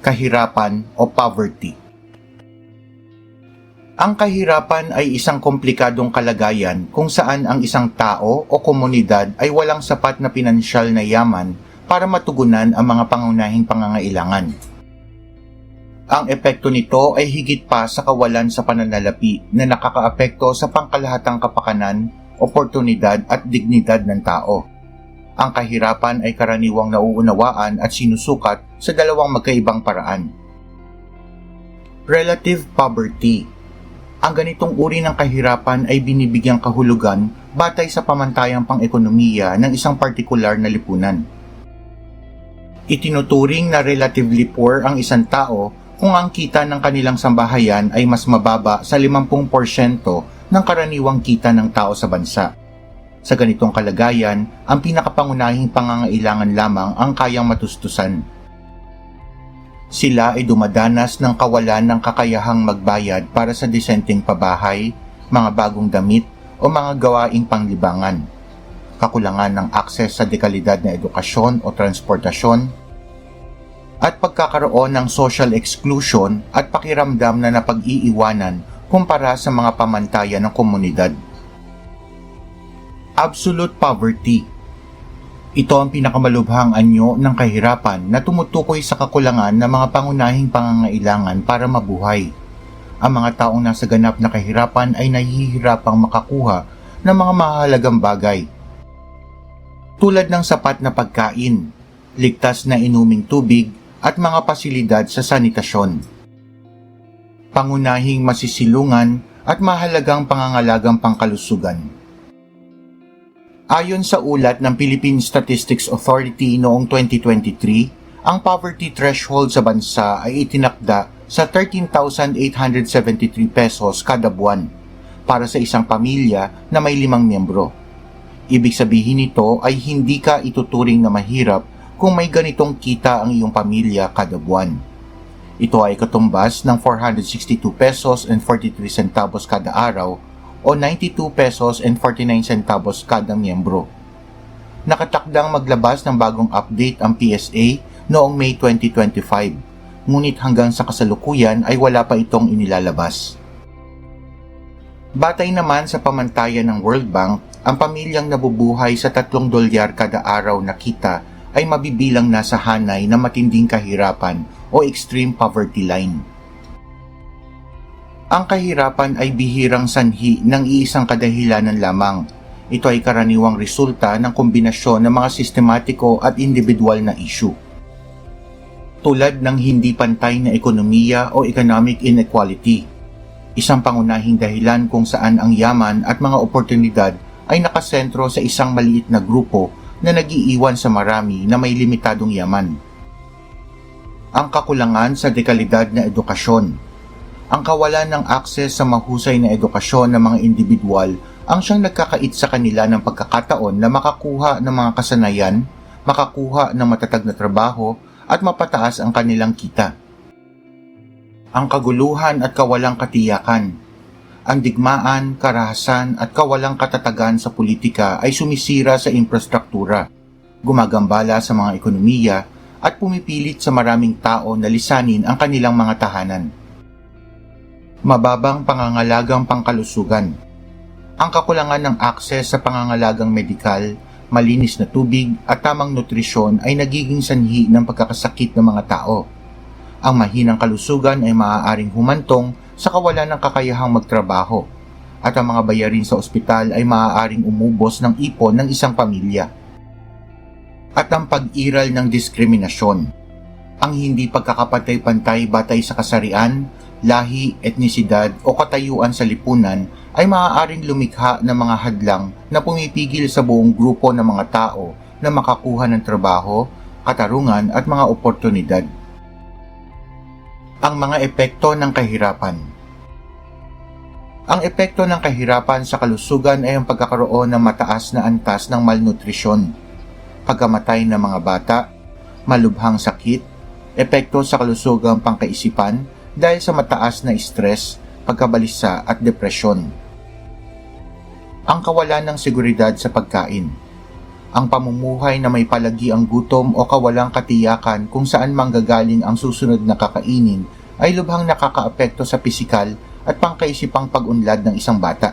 kahirapan o poverty. Ang kahirapan ay isang komplikadong kalagayan kung saan ang isang tao o komunidad ay walang sapat na pinansyal na yaman para matugunan ang mga pangunahing pangangailangan. Ang epekto nito ay higit pa sa kawalan sa pananalapi na nakakaapekto sa pangkalahatang kapakanan, oportunidad at dignidad ng tao. Ang kahirapan ay karaniwang nauunawaan at sinusukat sa dalawang magkaibang paraan. Relative poverty. Ang ganitong uri ng kahirapan ay binibigyang kahulugan batay sa pamantayang pang-ekonomiya ng isang partikular na lipunan. Itinuturing na relatively poor ang isang tao kung ang kita ng kanilang sambahayan ay mas mababa sa 50% ng karaniwang kita ng tao sa bansa. Sa ganitong kalagayan, ang pinakapangunahing pangangailangan lamang ang kayang matustusan. Sila ay dumadanas ng kawalan ng kakayahang magbayad para sa disenteng pabahay, mga bagong damit o mga gawaing panglibangan, kakulangan ng akses sa dekalidad na edukasyon o transportasyon, at pagkakaroon ng social exclusion at pakiramdam na napag-iiwanan kumpara sa mga pamantayan ng komunidad. Absolute poverty. Ito ang pinakamalubhang anyo ng kahirapan na tumutukoy sa kakulangan ng mga pangunahing pangangailangan para mabuhay. Ang mga taong nasa ganap na kahirapan ay nahihirapang makakuha ng mga mahalagang bagay, tulad ng sapat na pagkain, ligtas na inuming tubig at mga pasilidad sa sanitasyon. Pangunahing masisilungan at mahalagang pangangalagang pangkalusugan. Ayon sa ulat ng Philippine Statistics Authority noong 2023, ang poverty threshold sa bansa ay itinakda sa 13,873 pesos kada buwan para sa isang pamilya na may 5 miyembro. Ibig sabihin nito ay hindi ka ituturing na mahirap kung may ganitong kita ang iyong pamilya kada buwan. Ito ay katumbas ng 462 pesos and 43 centavos kada araw o 92 pesos and 49 centavos kada miyembro. Nakatakdang maglabas ng bagong update ang PSA noong May 2025, ngunit hanggang sa kasalukuyan ay wala pa itong inilalabas. Batay naman sa pamantayan ng World Bank, ang pamilyang nabubuhay sa $3 kada araw na kita ay mabibilang nasa hanay na matinding kahirapan o extreme poverty line. Ang kahirapan ay bihirang sanhi ng iisang kadahilanan lamang. Ito ay karaniwang resulta ng kombinasyon ng mga sistematiko at individual na issue, tulad ng hindi pantay na ekonomiya o economic inequality, isang pangunahing dahilan kung saan ang yaman at mga oportunidad ay nakasentro sa isang maliit na grupo na nag-iiwan sa marami na may limitadong yaman. Ang kakulangan sa dekalidad na edukasyon. Ang kawalan ng akses sa mahusay na edukasyon ng mga individual ang siyang nagkakait sa kanila ng pagkakataon na makakuha ng mga kasanayan, makakuha ng matatag na trabaho at mapataas ang kanilang kita. Ang kaguluhan at kawalang katiyakan. Ang digmaan, karahasan at kawalang katatagan sa politika ay sumisira sa infrastruktura, gumagambala sa mga ekonomiya at pumipilit sa maraming tao na lisanin ang kanilang mga tahanan. Mababang pangangalagang pangkalusugan. Ang kakulangan ng akses sa pangangalagang medikal, malinis na tubig at tamang nutrisyon ay nagiging sanhi ng pagkakasakit ng mga tao. Ang mahinang kalusugan ay maaaring humantong sa kawalan ng kakayahang magtrabaho at ang mga bayarin sa ospital ay maaaring umubos ng ipon ng isang pamilya. At ang pag-iral ng diskriminasyon. Ang hindi pagkakapantay-pantay batay sa kasarian, lahi, etnisidad o katayuan sa lipunan ay maaaring lumikha ng mga hadlang na pumipigil sa buong grupo ng mga tao na makakuha ng trabaho, katarungan at mga oportunidad. Ang mga epekto ng kahirapan. Ang epekto ng kahirapan sa kalusugan ay ang pagkakaroon ng mataas na antas ng malnutrisyon, pagkamatay ng mga bata, malubhang sakit, epekto sa kalusugang pangkaisipan dahil sa mataas na stress, pagkabalisa at depresyon. Ang kawalan ng seguridad sa pagkain. Ang pamumuhay na may palagi ang gutom o kawalang katiyakan kung saan manggagaling ang susunod na kakainin ay lubhang nakakaapekto sa pisikal at pangkaisipang pag-unlad ng isang bata.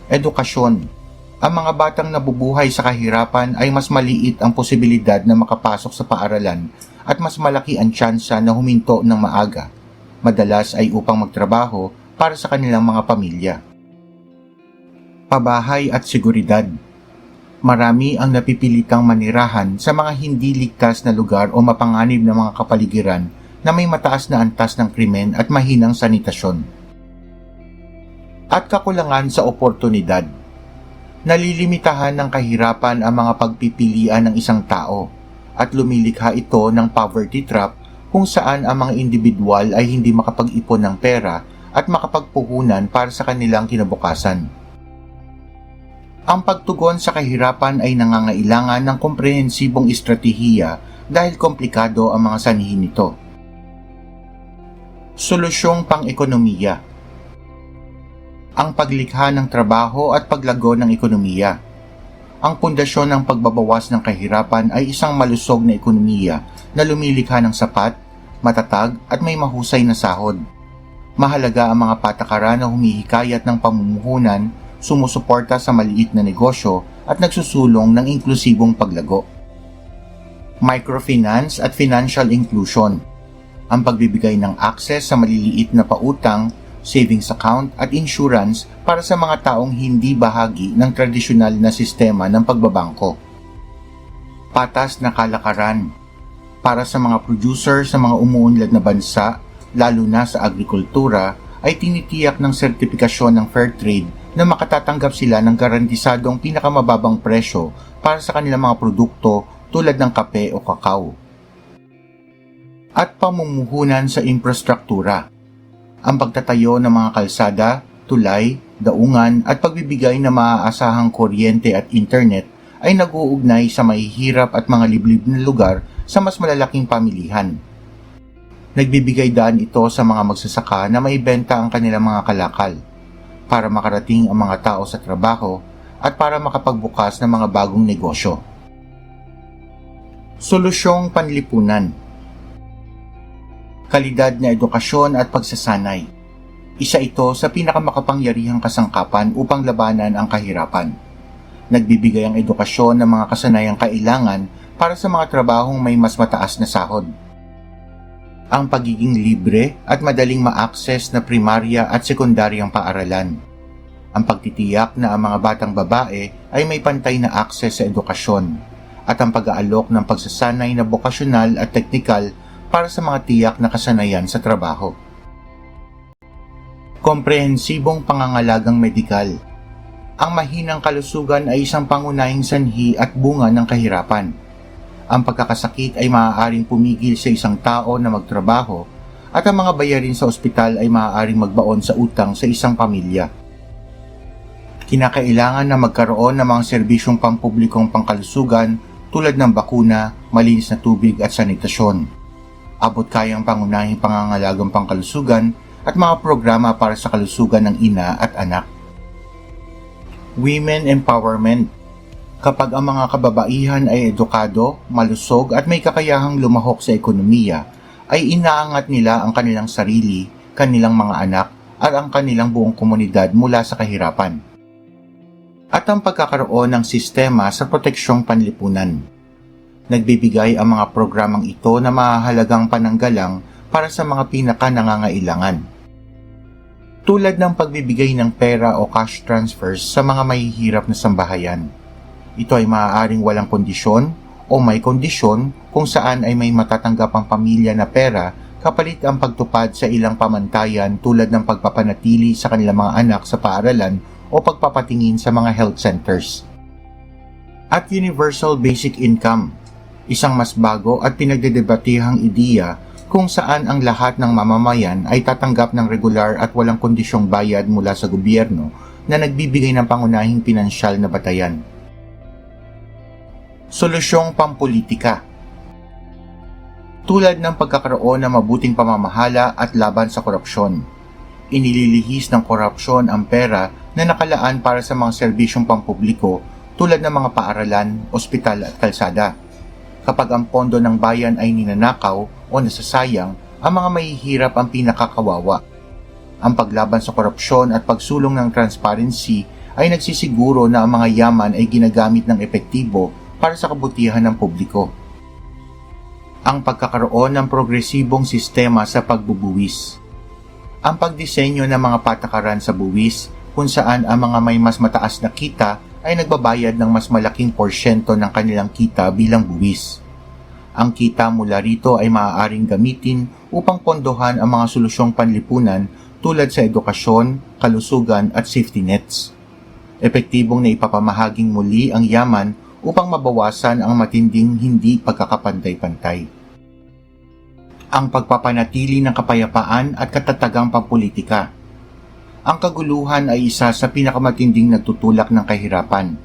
Edukasyon. Ang mga batang nabubuhay sa kahirapan ay mas maliit ang posibilidad na makapasok sa paaralan at mas malaki ang tsansa na huminto ng maaga. Madalas ay upang magtrabaho para sa kanilang mga pamilya. Pabahay at seguridad. Marami ang napipilitang manirahan sa mga hindi ligtas na lugar o mapanganib na mga kapaligiran na may mataas na antas ng krimen at mahinang sanitasyon. At kakulangan sa oportunidad. Nalilimitahan ng kahirapan ang mga pagpipilian ng isang tao at lumilikha ito ng poverty trap kung saan ang mga individual ay hindi makapag-ipon ng pera at makapagpuhunan para sa kanilang kinabukasan. Ang pagtugon sa kahirapan ay nangangailangan ng komprehensibong estratehiya dahil komplikado ang mga sanhi nito. Solusyong pang-ekonomiya. Ang paglikha ng trabaho at paglago ng ekonomiya. Ang pundasyon ng pagbabawas ng kahirapan ay isang malusog na ekonomiya na lumilikha ng sapat, matatag at may mahusay na sahod. Mahalaga ang mga patakaran na humihikayat ng pamumuhunan, sumusuporta sa maliit na negosyo at nagsusulong ng inklusibong paglago. Microfinance at financial inclusion. Ang pagbibigay ng access sa maliliit na pautang, savings account at insurance para sa mga taong hindi bahagi ng tradisyonal na sistema ng pagbabangko. Patas na kalakaran. Para sa mga producer sa mga umuunlad na bansa, lalo na sa agrikultura, ay tinitiyak ng sertipikasyon ng fair trade na makatatanggap sila ng garantisadong pinakamababang presyo para sa kanilang mga produkto tulad ng kape o kakao. At pamumuhunan sa infrastruktura. Ang pagtatayo ng mga kalsada, tulay, daungan at pagbibigay ng maaasahang kuryente at internet ay nag-uugnay sa mahihirap at mga liblib na lugar sa mas malalaking pamilihan. Nagbibigay daan ito sa mga magsasaka na maibenta ang kanilang mga kalakal para makarating ang mga tao sa trabaho at para makapagbukas ng mga bagong negosyo. Solusyong panlipunan. Kalidad na edukasyon at pagsasanay. Isa ito sa pinakamakapangyarihang kasangkapan upang labanan ang kahirapan. Nagbibigay ang edukasyon ng mga kasanayang kailangan para sa mga trabahong may mas mataas na sahod. Ang pagiging libre at madaling ma-access na primarya at sekundaryang paaralan. Ang pagtitiyak na ang mga batang babae ay may pantay na access sa edukasyon at ang pag-aalok ng pagsasanay na bokasyonal at teknikal para sa mga tiyak na kasanayan sa trabaho. Komprehensibong pangangalagang medikal. Ang mahinang kalusugan ay isang pangunahing sanhi at bunga ng kahirapan. Ang pagkakasakit ay maaaring pumigil sa isang tao na magtrabaho at ang mga bayarin sa ospital ay maaaring magbaon sa utang sa isang pamilya. Kinakailangan na magkaroon ng mga serbisyong pampublikong pangkalusugan tulad ng bakuna, malinis na tubig at sanitasyon. Abot kayang pangunahing pangangalagang pangkalusugan at mga programa para sa kalusugan ng ina at anak. Women empowerment. Kapag ang mga kababaihan ay edukado, malusog at may kakayahang lumahok sa ekonomiya, ay inaangat nila ang kanilang sarili, kanilang mga anak at ang kanilang buong komunidad mula sa kahirapan. At ang pagkakaroon ng sistema sa proteksyong panlipunan. Nagbibigay ang mga programang ito na mahahalagang pananggalang para sa mga pinaka-nangangailangan. Tulad ng pagbibigay ng pera o cash transfers sa mga mahihirap na sambahayan. Ito ay maaaring walang kondisyon o may kondisyon kung saan ay may matatanggap ang pamilya na pera kapalit ang pagtupad sa ilang pamantayan tulad ng pagpapanatili sa kanilang mga anak sa paaralan o pagpapatingin sa mga health centers. At universal basic income, isang mas bago at pinagdedebatihang ideya kung saan ang lahat ng mamamayan ay tatanggap ng regular at walang kondisyong bayad mula sa gobyerno na nagbibigay ng pangunahing pinansyal na batayan. Solusyong pampolitika. Tulad ng pagkakaroon ng mabuting pamamahala at laban sa korupsyon, inililihis ng korupsyon ang pera na nakalaan para sa mga serbisyong pampubliko tulad ng mga paaralan, ospital at kalsada. Kapag ang pondo ng bayan ay ninanakaw o nasasayang, ang mga mahihirap ang pinakakawawa. Ang paglaban sa korupsyon at pagsulong ng transparency ay nagsisiguro na ang mga yaman ay ginagamit ng epektibo para sa kabutihan ng publiko. Ang pagkakaroon ng progresibong sistema sa pagbubuwis. Ang pagdisenyo ng mga patakaran sa buwis kung saan ang mga may mas mataas na kita ay nagbabayad ng mas malaking porsyento ng kanilang kita bilang buwis. Ang kita mula rito ay maaaring gamitin upang pondohan ang mga solusyong panlipunan tulad sa edukasyon, kalusugan at safety nets. Epektibong na ipapamahaging muli ang yaman upang mabawasan ang matinding hindi pagkakapantay-pantay. Ang pagpapanatili ng kapayapaan at katatagang pampulitika. Ang kaguluhan ay isa sa pinakamatinding nagtutulak ng kahirapan.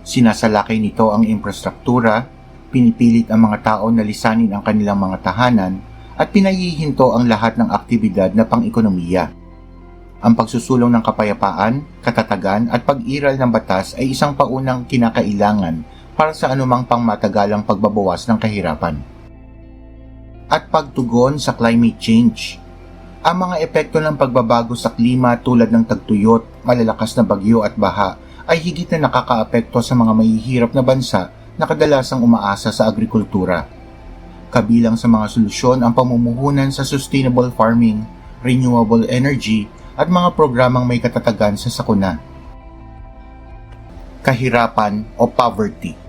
Sinasalakay nito ang infrastruktura, pinipilit ang mga tao na lisanin ang kanilang mga tahanan, at pinahihinto ang lahat ng aktibidad na pang-ekonomiya. Ang pagsusulong ng kapayapaan, katatagan at pag-iral ng batas ay isang paunang kinakailangan para sa anumang pangmatagalang pagbabawas ng kahirapan. At pagtugon sa climate change. Ang mga epekto ng pagbabago sa klima tulad ng tagtuyot, malalakas na bagyo at baha ay higit na nakakaapekto sa mga mahihirap na bansa na kadalasang umaasa sa agrikultura. Kabilang sa mga solusyon ang pamumuhunan sa sustainable farming, renewable energy at mga programang may katatagan sa sakuna. Kahirapan o poverty.